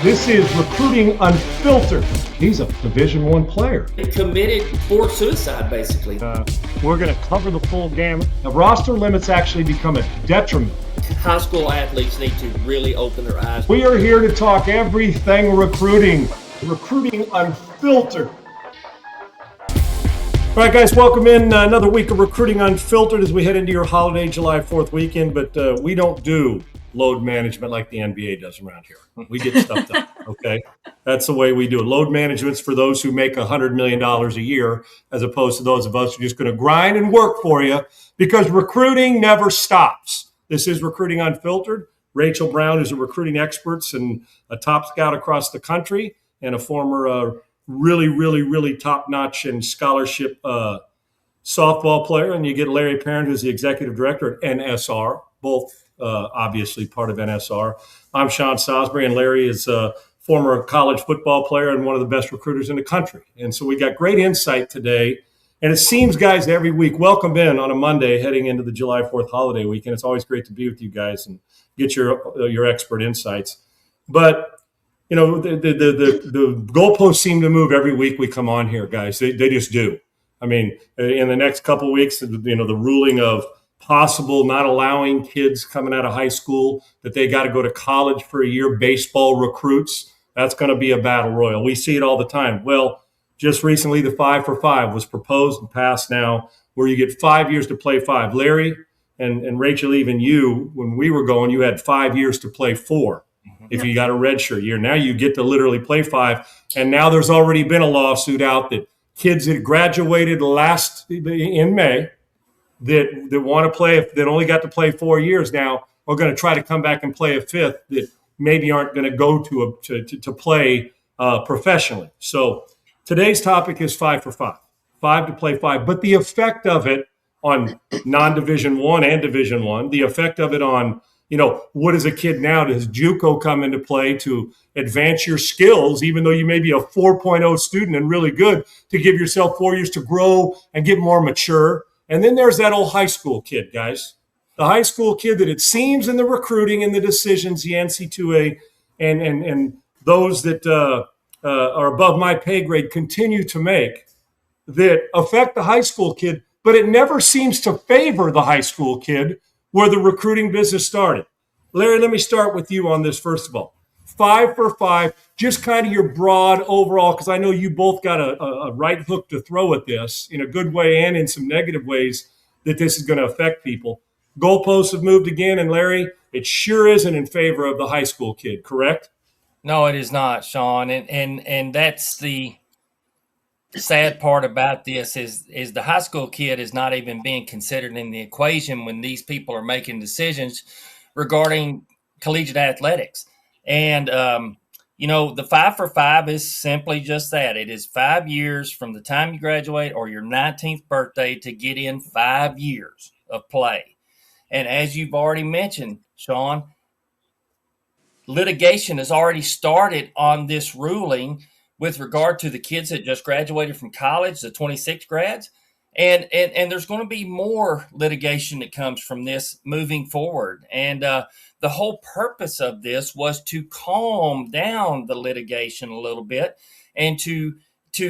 This is Recruiting Unfiltered. He's a Division I player. Committed for suicide, basically. We're going to cover the full gamut. The roster limits actually become a detriment. High school athletes need to really open their eyes. We are here to talk everything recruiting. Recruiting Unfiltered. All right, guys, welcome in another week of Recruiting Unfiltered as we head into your holiday July 4th weekend. But we don't do load management like the NBA does around here. We get stuff done, okay? That's the way we do it. Load management's for those who make $100 million a year, as opposed to those of us who are just going to grind and work for you, because recruiting never stops. This is Recruiting Unfiltered. Rachel Brown is a recruiting expert and a top scout across the country and a former really top-notch and scholarship softball player. And you get Larry Parent, who's the executive director at NSR, both obviously part of NSR. I'm Sean Salisbury, and Larry is a former college football player and one of the best recruiters in the country. And so we got great insight today. And it seems, guys, every week, welcome in on a Monday heading into the July 4th holiday weekend. It's always great to be with you guys and get your expert insights. But, you know, the goalposts seem to move every week we come on here, guys. They just do. I mean, in the next couple of weeks, you know, the ruling of possible not allowing kids coming out of high school that they got to go to college for a year, baseball recruits, that's going to be a battle royal. We see it all the time. Well, just recently, the 5 for 5 was proposed and passed now, where you get 5 years to play 5. Larry and Rachel, even you, when we were going, you had 5 years to play 4 if you got a redshirt year. Now you get to literally play 5. And now there's already been a lawsuit out that kids that graduated in May that want to play, that only got to play 4 years now, are going to try to come back and play a 5th that maybe aren't going to go to play professionally. So today's topic is 5 for 5, 5 to play 5. But the effect of it on non-Division I and Division I, the effect of it on, you know, what is a kid now? Does JUCO come into play to advance your skills, even though you may be a 4.0 student and really good, to give yourself 4 years to grow and get more mature? And then there's that old high school kid, guys. The high school kid that it seems in the recruiting and the decisions, the NCAA and those that are above my pay grade continue to make, that affect the high school kid, but it never seems to favor the high school kid where the recruiting business started. Larry, let me start with you on this first of all. 5 for 5, just kind of your broad overall, because I know you both got a right hook to throw at this in a good way and in some negative ways that this is going to affect people. Goalposts have moved again, and Larry, it sure isn't in favor of the high school kid, correct? No, it is not, Sean. And that's the sad part about this is the high school kid is not even being considered in the equation when these people are making decisions regarding collegiate athletics. And, you know, the 5 for 5 is simply just that. It is 5 years from the time you graduate or your 19th birthday to get in 5 years of play. And as you've already mentioned, Sean, litigation has already started on this ruling with regard to the kids that just graduated from college, the 26 grads. And there's going to be more litigation that comes from this moving forward. And the whole purpose of this was to calm down the litigation a little bit and to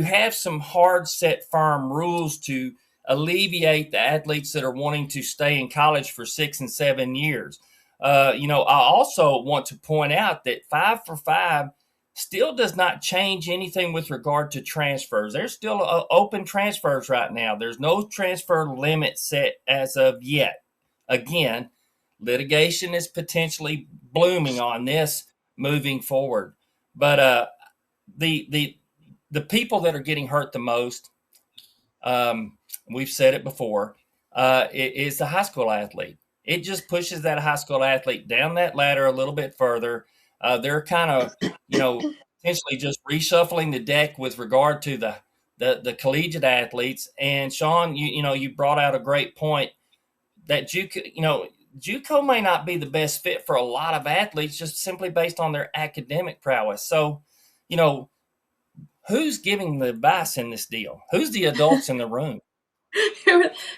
have some hard set firm rules to alleviate the athletes that are wanting to stay in college for 6 and 7 years. You know, I also want to point out that 5 for 5 still does not change anything with regard to transfers. There's still open transfers right now. There's no transfer limit set as of yet. Again, litigation is potentially blooming on this moving forward. But the people that are getting hurt the most, we've said it before, is the high school athlete. It just pushes that high school athlete down that ladder a little bit further. They're kind of, you know, essentially just reshuffling the deck with regard to the collegiate athletes. And Sean, you brought out a great point that JUCO may not be the best fit for a lot of athletes just simply based on their academic prowess. So, you know, who's giving the advice in this deal? Who's the adults in the room?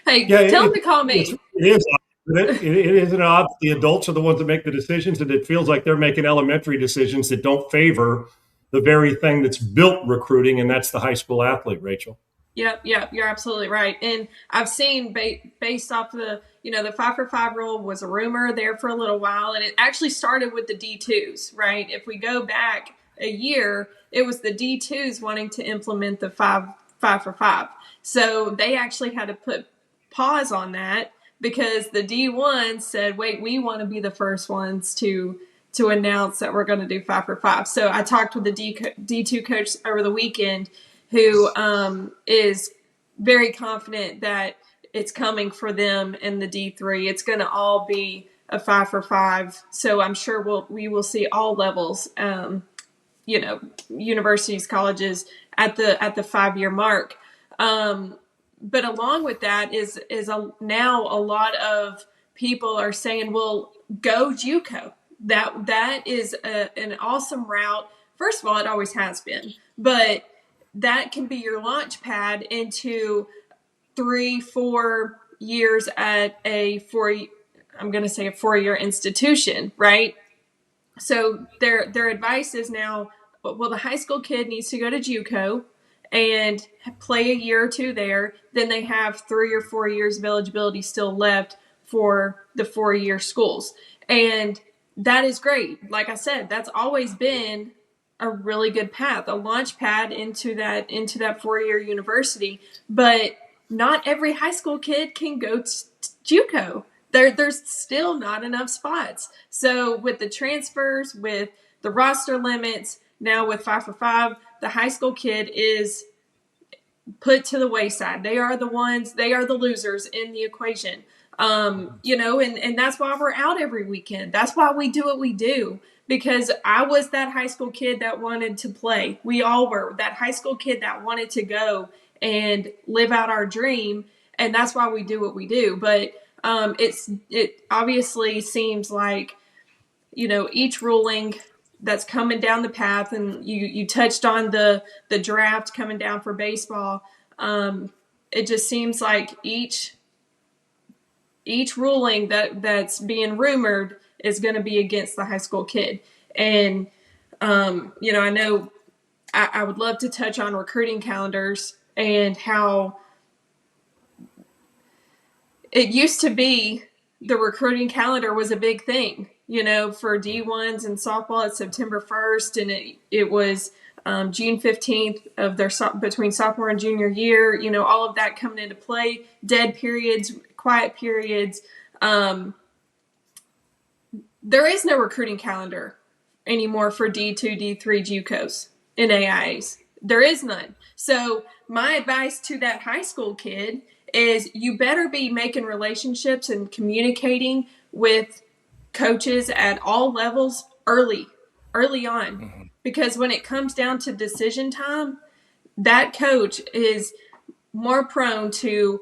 Hey, tell them to call me. It is. It isn't odd that the adults are the ones that make the decisions, and it feels like they're making elementary decisions that don't favor the very thing that's built recruiting, and that's the high school athlete, Rachel. Yep, you're absolutely right. And I've seen based off the 5 for 5 rule was a rumor there for a little while, and it actually started with the D2s, right? If we go back a year, it was the D2s wanting to implement the 5 for 5. So they actually had to put pause on that because the D1s said, wait, we want to be the first ones to announce that we're going to do 5 for 5. So I talked with the D2 coach over the weekend who is very confident that it's coming for them in the D3. It's going to all be a 5 for 5. So I'm sure we will see all levels, universities, colleges at the 5-year mark. But along with that is now a lot of people are saying, well, go JUCO. That is an awesome route. First of all, it always has been, but that can be your launch pad into 3-4 years at a 4-year institution, right? So their advice is now, well, the high school kid needs to go to JUCO and play a year or two there. Then they have 3 or 4 years of eligibility still left for the 4-year schools. And that is great. Like I said, that's always been a really good path, a launch pad into that 4-year university. But not every high school kid can go to JUCO. There's still not enough spots. So with the transfers, with the roster limits, now with 5 for 5, the high school kid is put to the wayside. They are the losers in the equation. And that's why we're out every weekend. That's why we do what we do. Because I was that high school kid that wanted to play. We all were that high school kid that wanted to go and live out our dream. And that's why we do what we do. But it obviously seems like, each ruling that's coming down the path, and you touched on the draft coming down for baseball. It just seems like each ruling that's being rumored is going to be against the high school kid. And, I know I would love to touch on recruiting calendars and how it used to be the recruiting calendar was a big thing, for D1s and softball. It's September 1st, and it was June 15th of between sophomore and junior year, all of that coming into play, dead periods, quiet periods. There is no recruiting calendar anymore for D2, D3 JUCOs and AIAs. There is none. So my advice to that high school kid is you better be making relationships and communicating with coaches at all levels early on. Mm-hmm. Because when it comes down to decision time, that coach is more prone to,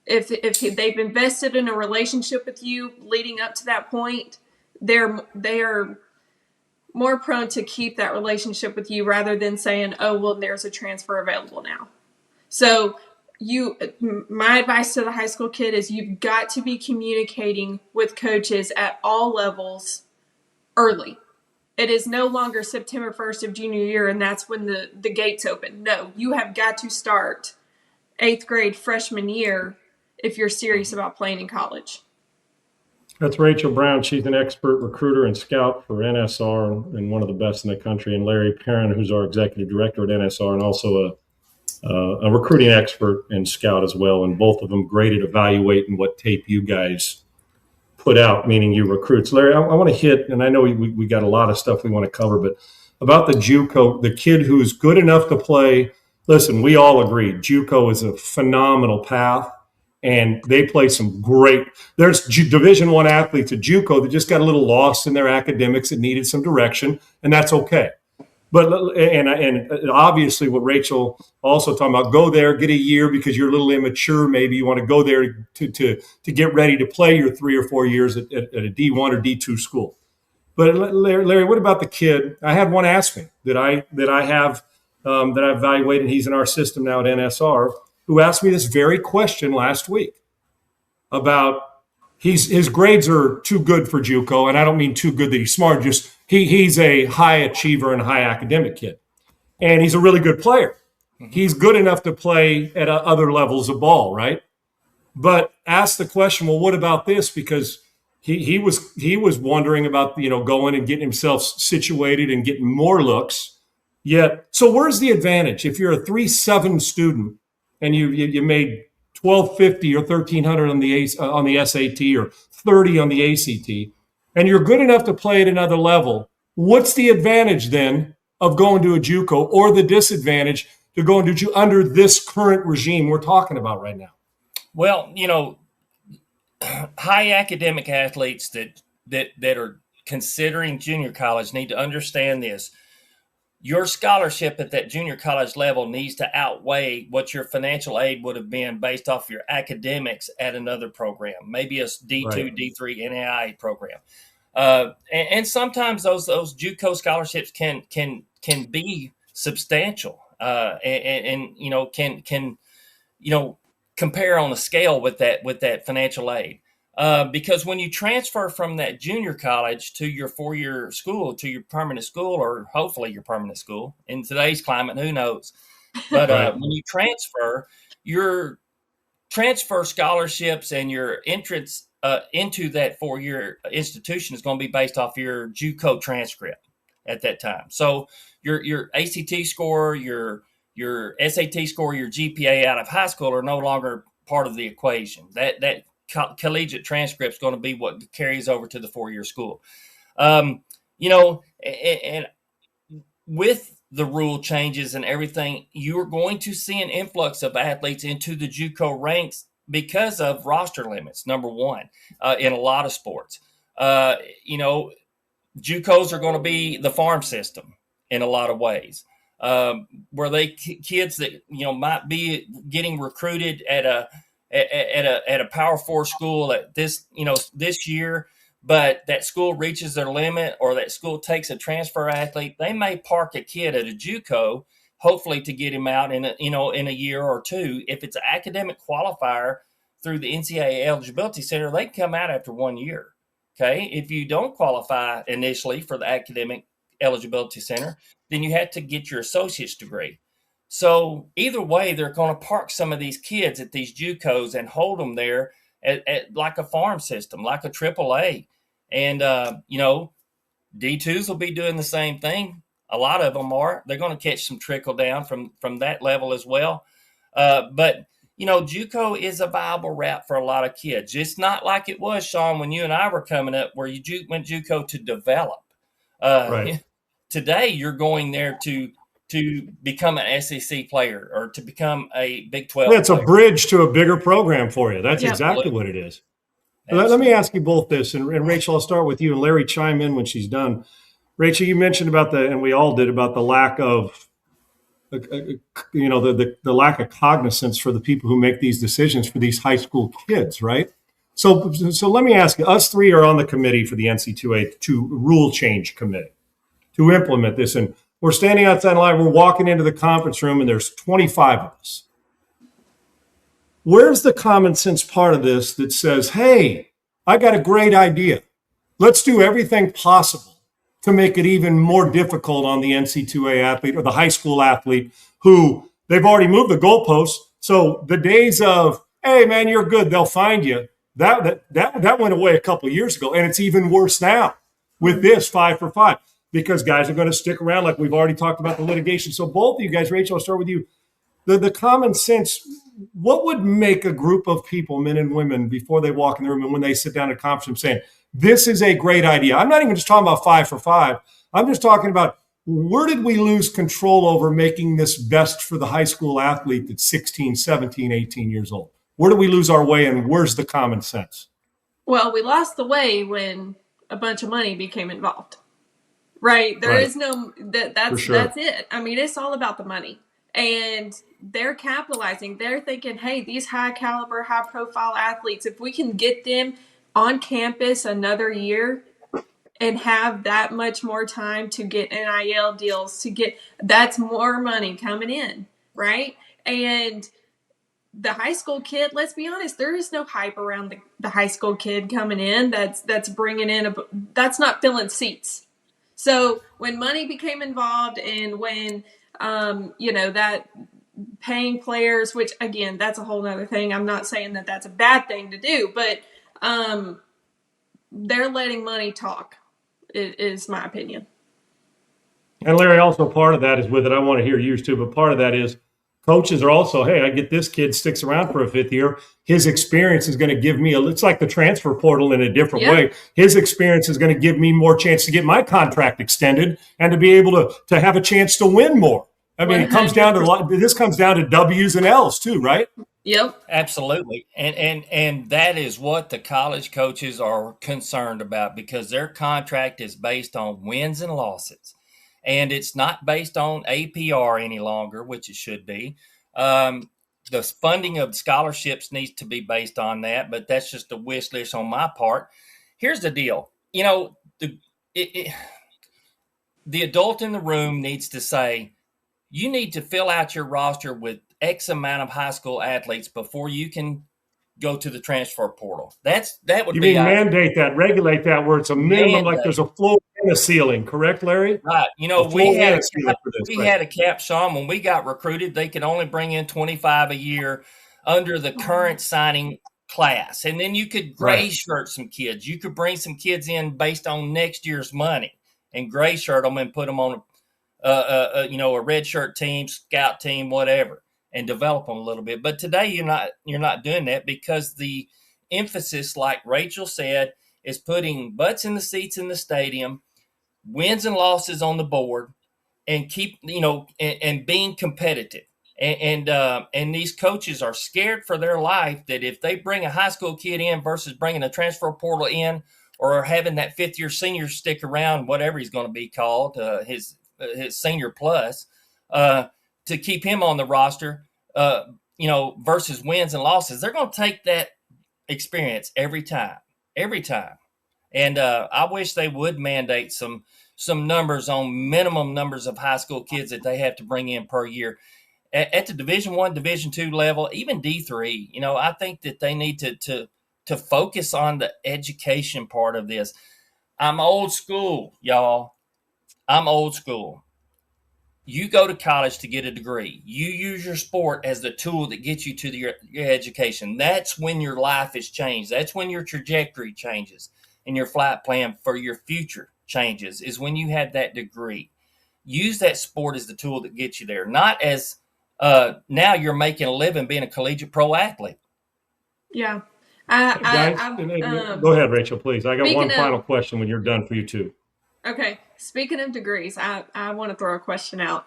if they've invested in a relationship with you leading up to that point, they are more prone to keep that relationship with you rather than saying, oh, well, there's a transfer available now. So my advice to the high school kid is you've got to be communicating with coaches at all levels early. It is no longer September 1st of junior year, and that's when the gates open. No, you have got to start 8th grade freshman year if you're serious about playing in college. That's Rachel Brown. She's an expert recruiter and scout for NSR and one of the best in the country. And Larry Perrin, who's our executive director at NSR and also a recruiting expert and scout as well. And both of them great at evaluating what tape you guys put out, meaning you recruits. Larry, I want to hit, and I know we got a lot of stuff we want to cover, but about the JUCO, the kid who's good enough to play. Listen, we all agree JUCO is a phenomenal path. And they play some great. There's Division I athletes at JUCO that just got a little lost in their academics that needed some direction, and that's okay. But and obviously, what Rachel also talking about, go there, get a year because you're a little immature. Maybe you want to go there to get ready to play your 3 or 4 years at a D1 or D2 school. But Larry, what about the kid? I had one ask me that I have that I evaluated. He's in our system now at NSR. Who asked me this very question last week about his grades are too good for JUCO, and I don't mean too good that he's smart. Just he's a high achiever and high academic kid, and he's a really good player. He's good enough to play at other levels of ball, right? But ask the question, well, what about this? Because he was wondering about going and getting himself situated and getting more looks. Yet, so where's the advantage if you're a 3.7 student and you made 1250 or 1300 on the SAT or 30 on the ACT, and you're good enough to play at another level? What's the advantage then of going to a JUCO, or the disadvantage to going to JUCO under this current regime we're talking about right now? Well, high academic athletes that are considering junior college need to understand this. Your scholarship at that junior college level needs to outweigh what your financial aid would have been based off your academics at another program, maybe a D2, right, D3 NAIA program. And sometimes those JUCO scholarships can be substantial, and can compare on a scale with that financial aid. Because when you transfer from that junior college to your 4-year school, to your permanent school, or hopefully your permanent school in today's climate, who knows? But Right. When you transfer, your transfer scholarships and your entrance into that 4-year institution is going to be based off your JUCO transcript at that time. So your ACT score, your SAT score, your GPA out of high school are no longer part of the equation. That collegiate transcript is going to be what carries over to the 4-year school. And with the rule changes and everything, you're going to see an influx of athletes into the JUCO ranks because of roster limits, number one, in a lot of sports. JUCOs are going to be the farm system in a lot of ways, where kids that might be getting recruited at a Power 4 school at this year, but that school reaches their limit, or that school takes a transfer athlete, they may park a kid at a JUCO, hopefully to get him out in a year or two. If it's an academic qualifier through the NCAA eligibility center, they come out after 1 year. Okay. If you don't qualify initially for the academic eligibility center, then you have to get your associate's degree. So either way, they're going to park some of these kids at these JUCOs and hold them there at like a farm system, like a AAA. And, D2s will be doing the same thing. A lot of them are. They're going to catch some trickle down from that level as well. But JUCO is a viable route for a lot of kids. It's not like it was, Sean, when you and I were coming up, where you went JUCO to develop. Right. Today, you're going there to become an SEC player, or to become a Big 12 It's player. a bridge to a bigger program for you. That's Yep. exactly what it is. Let me ask you both this, and Rachel, I'll start with you, and Larry, chime in when she's done. Rachel, you mentioned about and we all did, about the lack of, the lack of cognizance for the people who make these decisions for these high school kids, right? So let me ask you, us three are on the committee for the NC2A rule change committee to implement this, and we're standing outside the line, we're walking into the conference room, and there's 25 of us. Where's the common sense part of this that says, hey, I got a great idea. Let's do everything possible to make it even more difficult on the NC2A athlete, or the high school athlete, who they've already moved the goalposts. So the days of, hey, man, you're good, they'll find you, that went away a couple of years ago. And it's even worse now with this 5 for 5, because guys are going to stick around, like we've already talked about the litigation. So both of you guys, Rachel, I'll start with you. The common sense, what would make a group of people, men and women, before they walk in the room and when they sit down at a conference room, saying, this is a great idea? I'm not even just talking about 5 for 5. I'm just talking about, where did we lose control over making this best for the high school athlete that's 16, 17, 18 years old? Where do we lose our way, and where's the common sense? Well, we lost the way when a bunch of money became involved. Right? There is no that's sure. That's it. I mean, it's all about the money. And they're capitalizing. They're thinking, hey, these high caliber, high profile athletes, if we can get them on campus another year and have that much more time to get NIL deals, that's more money coming in, right? And the high school kid, let's be honest, there is no hype around the high school kid coming in that's bringing in that's not filling seats. So when money became involved and when that paying players, which again, that's a whole other thing. I'm not saying that that's a bad thing to do, but they're letting money talk, is my opinion. And Larry, also part of that is with it. I want to hear yours too, but part of that is coaches are also, hey, I get this kid sticks around for a fifth year. His experience is going to give me it's like the transfer portal in a different way. His experience is going to give me more chance to get my contract extended and to be able to have a chance to win more. I mean, 100%. It comes down to this comes down to W's and L's too, right? Yep. Absolutely. And that is what the college coaches are concerned about, because their contract is based on wins and losses. And it's not based on APR any longer, which it should be. The funding of scholarships needs to be based on that, but that's just a wish list on my part. Here's the deal. The adult in the room needs to say, you need to fill out your roster with X amount of high school athletes before you can go to the transfer portal. That would you be mean mandate that, regulate that, where it's a minimum, like there's a floor and a ceiling, correct, Larry? Right. We had a cap, Sean. When we got recruited, they could only bring in 25 a year under the current signing class, and then you could gray shirt some kids. You could bring some kids in based on next year's money and gray shirt them and put them on a red shirt team, scout team, whatever, and develop them a little bit. But today you're not doing that, because the emphasis, like Rachel said, is putting butts in the seats in the stadium, wins and losses on the board, and keep and being competitive. And these coaches are scared for their life that if they bring a high school kid in versus bringing a transfer portal in, or having that fifth year senior stick around, whatever he's going to be called, his senior plus, to keep him on the roster, versus wins and losses, they're going to take that experience every time. And I wish they would mandate some numbers on minimum numbers of high school kids that they have to bring in per year at the Division I, Division II level, even D3. I think that they need to focus on the education part of this. I'm old school, y'all. I'm old school. You go to college to get a degree. You use your sport as the tool that gets you to your education. That's when your life is changed. That's when your trajectory changes and your flight plan for your future changes, is when you have that degree. Use that sport as the tool that gets you there, not as now you're making a living being a collegiate pro athlete. Yeah. Go ahead, Rachel, please. I got one final question when you're done for you too. Okay. Speaking of degrees, I want to throw a question out.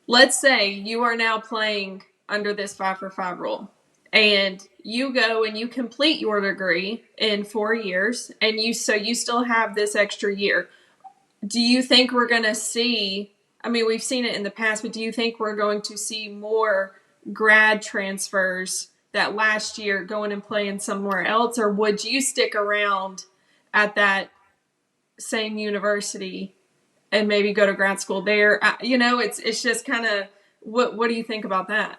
Let's say you are now playing under this 5-for-5 rule, and you go and you complete your degree in 4 years, and you still have this extra year. Do you think we're going to see, we've seen it in the past, but do you think we're going to see more grad transfers that last year going and playing somewhere else, or would you stick around at that same university and maybe go to grad school there? It's just kind of, what do you think about that?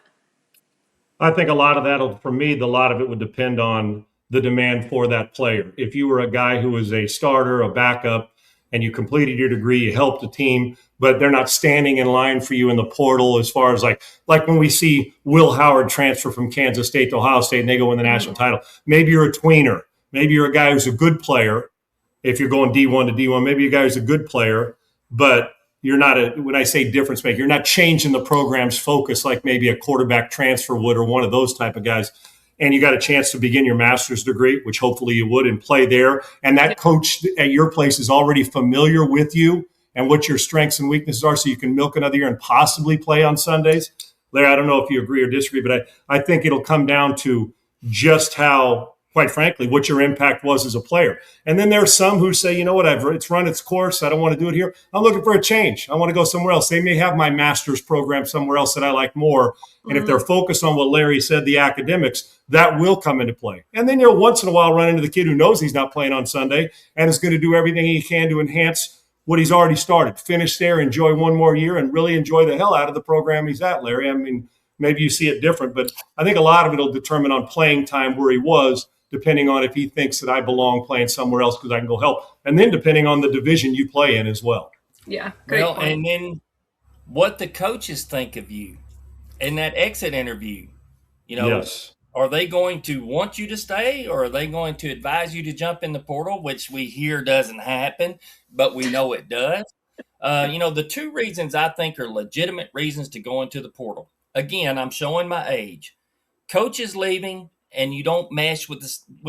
I think a lot of that, for me, a lot of it would depend on the demand for that player. If you were a guy who was a starter, a backup, and you completed your degree, you helped the team, but they're not standing in line for you in the portal, as far as like when we see Will Howard transfer from Kansas State to Ohio State and they go win the national title. Maybe you're a tweener. Maybe you're a guy who's a good player. If you're going D1 to D1, maybe you're a guy who's a good player, but you're not when I say difference maker, you're not changing the program's focus like maybe a quarterback transfer would, or one of those type of guys. And you got a chance to begin your master's degree, which hopefully you would, and play there. And that coach at your place is already familiar with you and what your strengths and weaknesses are, so you can milk another year and possibly play on Sundays. Larry, I don't know if you agree or disagree, but I think it'll come down to just how, quite frankly, what your impact was as a player. And then there are some who say, you know what, it's run its course. I don't want to do it here. I'm looking for a change. I want to go somewhere else. They may have my master's program somewhere else that I like more. And if they're focused on what Larry said, the academics, that will come into play. And then you'll once in a while run into the kid who knows he's not playing on Sunday and is going to do everything he can to enhance what he's already started. Finish there, enjoy one more year, and really enjoy the hell out of the program he's at, Larry. maybe you see it different, but I think a lot of it will determine on playing time where he was, depending on if he thinks that I belong playing somewhere else because I can go help. And then depending on the division you play in as well. Yeah, great Well, point. and then what the coaches think of you in that exit interview. Yes. Are they going to want you to stay, or are they going to advise you to jump in the portal, which we hear doesn't happen, but we know it does? The two reasons I think are legitimate reasons to go into the portal. Again, I'm showing my age. Coaches leaving, and you don't mesh with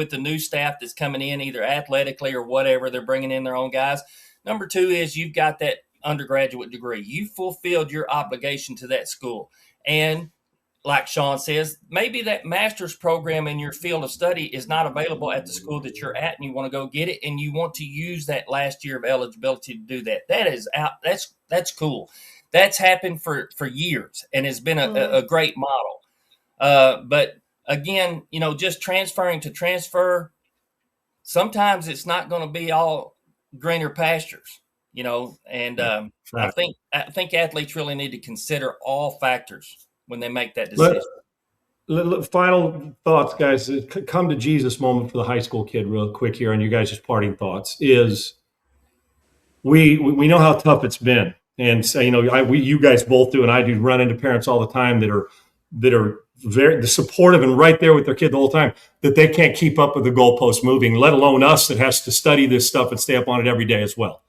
the new staff that's coming in, either athletically or whatever. They're bringing in their own guys. Number two is you've got that undergraduate degree. You fulfilled your obligation to that school. And like Sean says, maybe that master's program in your field of study is not available at the school that you're at, and you want to go get it, and you want to use that last year of eligibility to do that. That is out. That's cool. That's happened for years and has been a great model. But again, just transferring to transfer, sometimes it's not going to be all greener pastures, and I think athletes really need to consider all factors when they make that decision. Final thoughts, guys. Come to Jesus moment for the high school kid real quick here, and you guys' just parting thoughts is we know how tough it's been. And so, you guys both do, and I do run into parents all the time that are very supportive and right there with their kid the whole time, that they can't keep up with the goalposts moving, let alone us that has to study this stuff and stay up on it every day as well.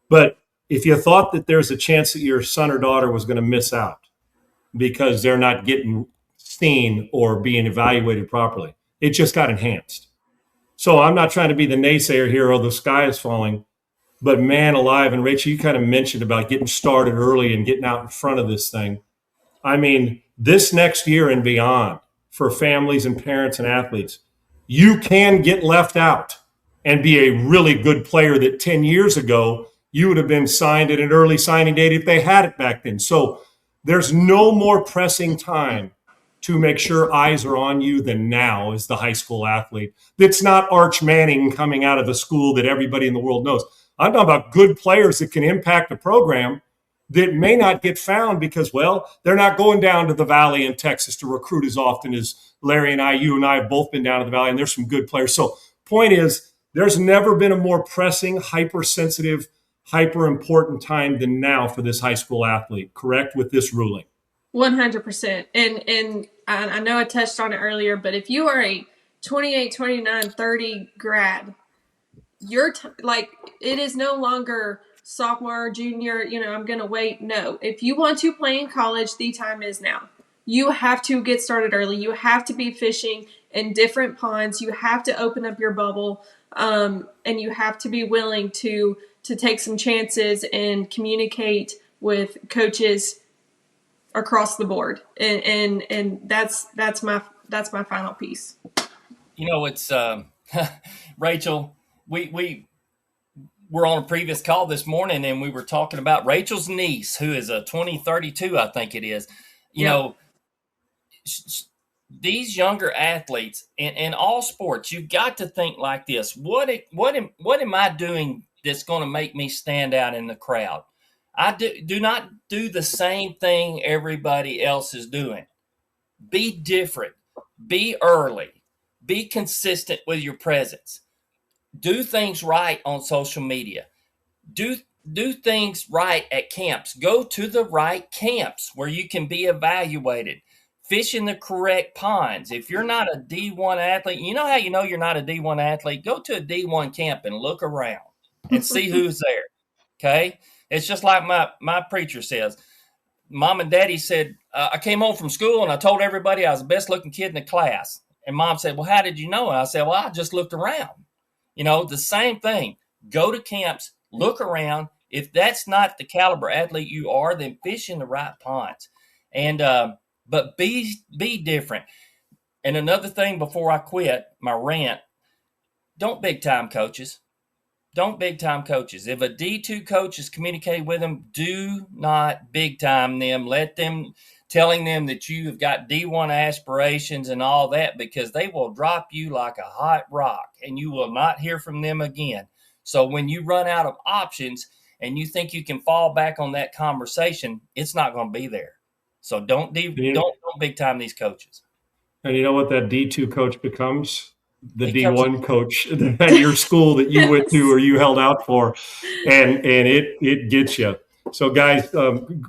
But if you thought that there's a chance that your son or daughter was going to miss out because they're not getting seen or being evaluated properly, it just got enhanced. So I'm not trying to be the naysayer here, the sky is falling, but man alive, and Rachel, you kind of mentioned about getting started early and getting out in front of this thing. I mean, this next year and beyond, for families and parents and athletes, you can get left out and be a really good player that 10 years ago you would have been signed at an early signing date if they had it back then. So there's no more pressing time to make sure eyes are on you than now as the high school athlete. That's not Arch Manning coming out of a school that everybody in the world knows. I'm talking about good players that can impact a program that may not get found because, well, they're not going down to the Valley in Texas to recruit as often as Larry and you and I have both been down to the Valley, and there's some good players. So point is, there's never been a more pressing, hypersensitive, hyper-important time than now for this high school athlete, correct, with this ruling? 100%. And I know I touched on it earlier, but if you are a 28, 29, 30 grad, it is no longer sophomore, junior, I'm going to wait. No, if you want to play in college, the time is now. You have to get started early. You have to be fishing in different ponds. You have to open up your bubble, and you have to be willing to take some chances and communicate with coaches across the board. And that's my final piece. It's Rachel. We were on a previous call this morning, and we were talking about Rachel's niece, who is a 2032, I think it is. These younger athletes in all sports, you've got to think like this. What am I doing that's going to make me stand out in the crowd? I do not do the same thing everybody else is doing. Be different. Be early. Be consistent with your presence. Do things right on social media. Do things right at camps. Go to the right camps where you can be evaluated. Fish in the correct ponds. If you're not a D1 athlete, you know how you know you're not a D1 athlete? Go to a D1 camp and look around and see who's there. Okay? It's just like my preacher says. Mom and Daddy said, I came home from school and I told everybody I was the best looking kid in the class. And Mom said, well, how did you know? And I said, well, I just looked around. The same thing. Go to camps, look around. If that's not the caliber athlete you are, then fish in the right ponds. And but be different. And another thing before I quit my rant, don't big time coaches. Don't big time coaches. If a D2 coach is communicating with them, do not big time them. Let them telling them that you have got D1 aspirations and all that, because they will drop you like a hot rock and you will not hear from them again. So when you run out of options and you think you can fall back on that conversation, it's not going to be there. So don't big time these coaches. And you know what that D2 coach becomes? The He comes- D1 coach at your school that you went to or you held out for, and it gets you. So guys,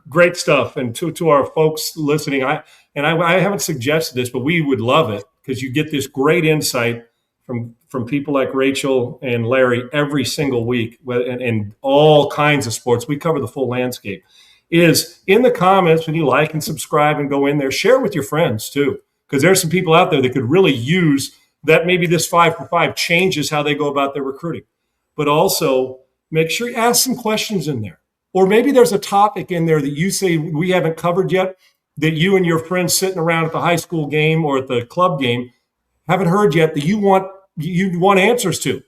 great stuff. And to our folks listening, I haven't suggested this, but we would love it because you get this great insight from people like Rachel and Larry every single week, and all kinds of sports. We cover the full landscape. Is in the comments when you like and subscribe and go in there, share with your friends too, because there's some people out there that could really use that. Maybe this 5 for 5 changes how they go about their recruiting, but also make sure you ask some questions in there. Or maybe there's a topic in there that you say we haven't covered yet that you and your friends sitting around at the high school game or at the club game haven't heard yet that you want answers to.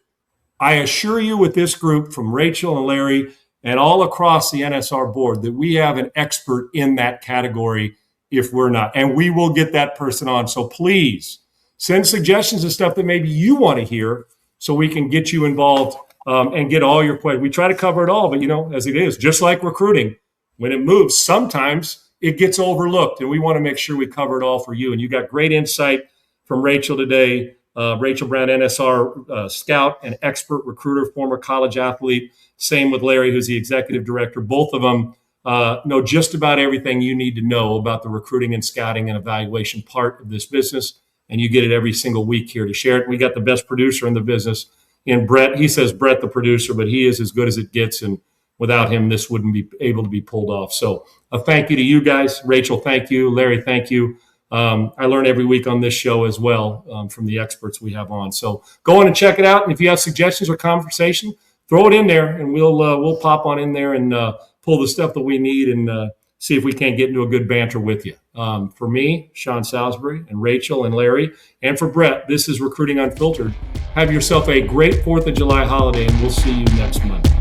I assure you with this group from Rachel and Larry and all across the NSR board that we have an expert in that category if we're not. And we will get that person on. So please send suggestions of stuff that maybe you want to hear so we can get you involved and get all your questions. We try to cover it all, but as it is, just like recruiting, when it moves, sometimes it gets overlooked, and we want to make sure we cover it all for you. And you got great insight from Rachel today. Rachel Brown, NSR scout and expert recruiter, former college athlete. Same with Larry, who's the executive director. Both of them know just about everything you need to know about the recruiting and scouting and evaluation part of this business. And you get it every single week here to share it. We got the best producer in the business in Brett. He says Brett the producer, but he is as good as it gets. And without him, this wouldn't be able to be pulled off. So a thank you to you guys. Rachel, thank you. Larry, thank you. I learn every week on this show as well from the experts we have on. So go in and check it out. And if you have suggestions or conversation, throw it in there, and we'll pop on in there and pull the stuff that we need and see if we can't get into a good banter with you. For me, Sean Salisbury, and Rachel and Larry, and for Brett, this is Recruiting Unfiltered. Have yourself a great 4th of July holiday, and we'll see you next month.